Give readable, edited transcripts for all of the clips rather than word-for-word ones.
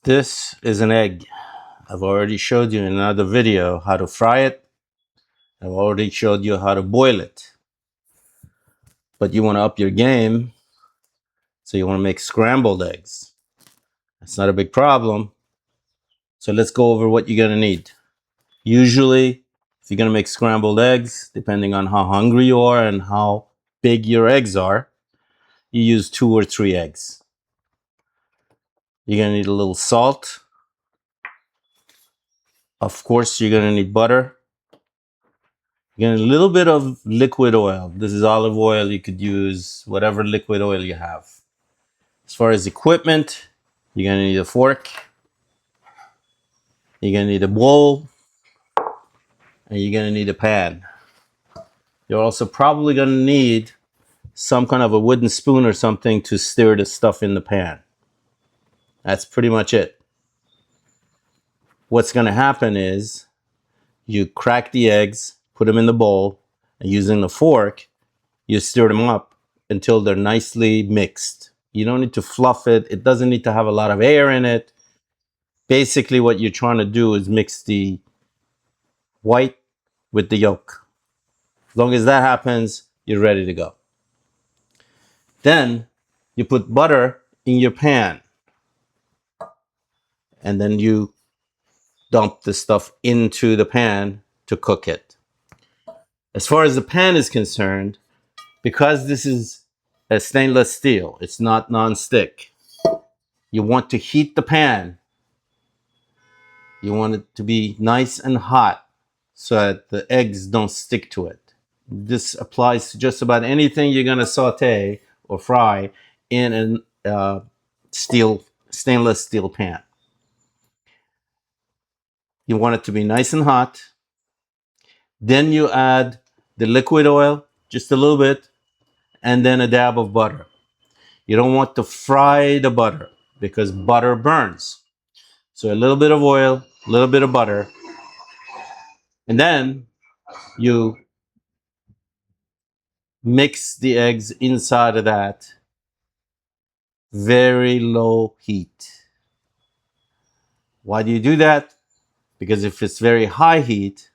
This is an egg. I've already showed you in another video how to fry it. I've already showed you how to boil it. But you want to up your game, so you want to make scrambled eggs. That's not a big problem. So let's go over what you're going to need. Usually, if you're going to make scrambled eggs, depending on how hungry you are and how big your eggs are, you use 2 or 3 eggs. You're going to need a little salt. Of course, you're going to need butter. You're going to need a little bit of liquid oil. This is olive oil. You could use whatever liquid oil you have. As far as equipment, you're going to need a fork. You're going to need a bowl. And you're going to need a pan. You're also probably going to need some kind of a wooden spoon or something to stir the stuff in the pan. That's pretty much it. What's going to happen is you crack the eggs, put them in the bowl, and using the fork, you stir them up until they're nicely mixed. You don't need to fluff it. It doesn't need to have a lot of air in it. Basically, what you're trying to do is mix the white with the yolk. As long as that happens, you're ready to go. Then you put butter in your pan. And then you dump the stuff into the pan to cook it. As far as the pan is concerned, because this is a stainless steel, it's not non-stick. You want to heat the pan. You want it to be nice and hot so that the eggs don't stick to it. This applies to just about anything you're going to saute or fry in a stainless steel pan. You want it to be nice and hot. Then you add the liquid oil, just a little bit, and then a dab of butter. You don't want to fry the butter because butter burns. So a little bit of oil, a little bit of butter, and then you mix the eggs inside of that. Very low heat. Why do you do that? Because if it's very high heat,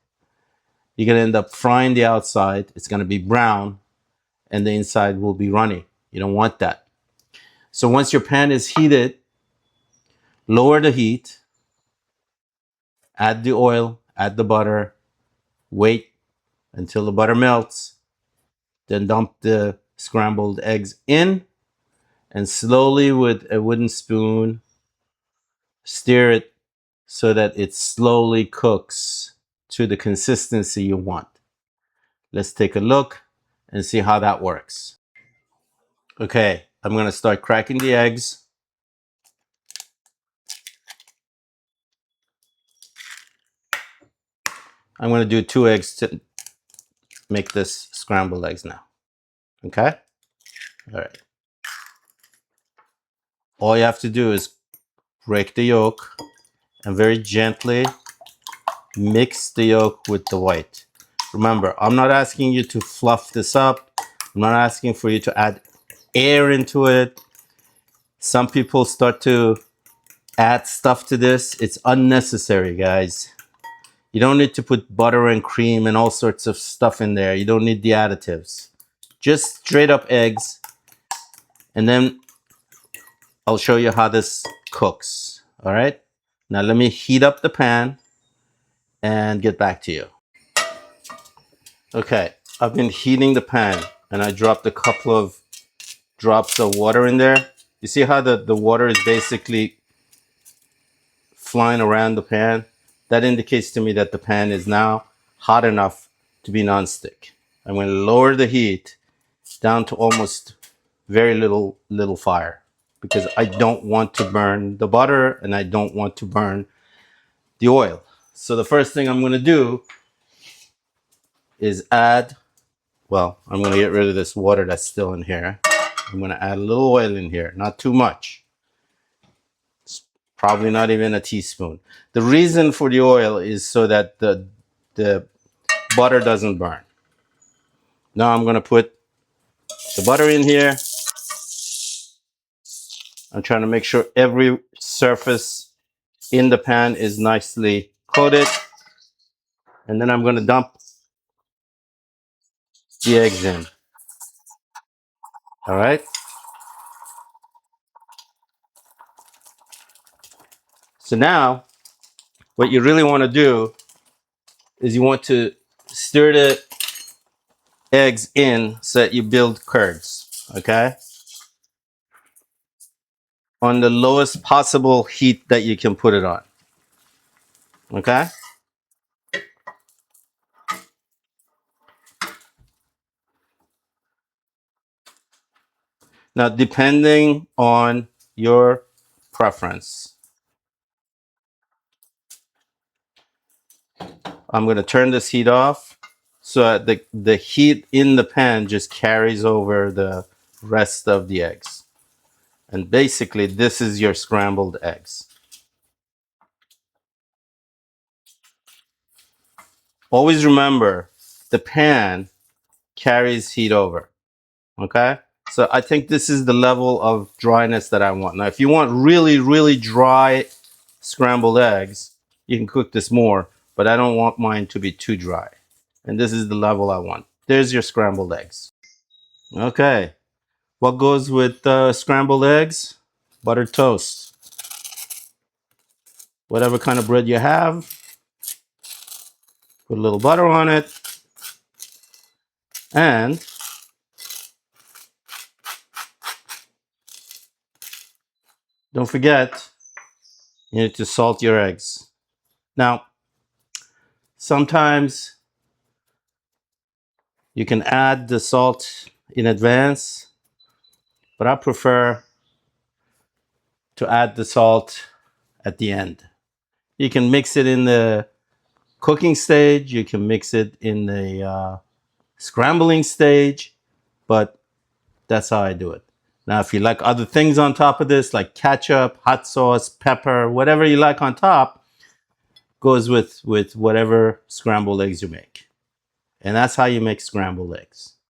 you're going to end up frying the outside. It's going to be brown and the inside will be runny. You don't want that. So once your pan is heated, lower the heat, add the oil, add the butter, wait until the butter melts, then dump the scrambled eggs in, and slowly with a wooden spoon, stir it so that it slowly cooks to the consistency you want. Let's take a look and see how that works. Okay, I'm going to start cracking the eggs. I'm going to do 2 eggs to make this scrambled eggs now. Okay? All right. All you have to do is break the yolk and very gently mix the yolk with the white. Remember, I'm not asking you to fluff this up. I'm not asking for you to add air into it. Some people start to add stuff to this. It's unnecessary, guys. You don't need to put butter and cream and all sorts of stuff in there. You don't need the additives. Just straight up eggs. And then I'll show you how this cooks. All right? Now let me heat up the pan and get back to you. Okay, I've been heating the pan and I dropped a couple of drops of water in there. You see how the water is basically flying around the pan? That indicates to me that the pan is now hot enough to be nonstick. I'm going to lower the heat down to almost very little fire because I don't want to burn the butter and I don't want to burn the oil. So the first thing I'm going to do is add, well, I'm going to get rid of this water that's still in here. I'm going to add a little oil in here, not too much. It's probably not even a teaspoon. The reason for the oil is so that the butter doesn't burn. Now I'm going to put the butter in here. I'm trying to make sure every surface in the pan is nicely coated. And then I'm going to dump the eggs in. All right. So now what you really want to do is you want to stir the eggs in so that you build curds. Okay. On the lowest possible heat that you can put it on. Okay. Now, depending on your preference, I'm going to turn this heat off so that the heat in the pan just carries over the rest of the eggs. And basically, this is your scrambled eggs. Always remember, the pan carries heat over. Okay? So I think this is the level of dryness that I want. Now, if you want really, really dry scrambled eggs, you can cook this more, but I don't want mine to be too dry. And this is the level I want. There's your scrambled eggs. Okay. What goes with scrambled eggs? Buttered toast. Whatever kind of bread you have, put a little butter on it. And don't forget, you need to salt your eggs. Now, sometimes you can add the salt in advance, but I prefer to add the salt at the end. You can mix it in the cooking stage, you can mix it in the scrambling stage, but that's how I do it. Now, if you like other things on top of this, like ketchup, hot sauce, pepper, whatever you like on top, goes with whatever scrambled eggs you make. And that's how you make scrambled eggs.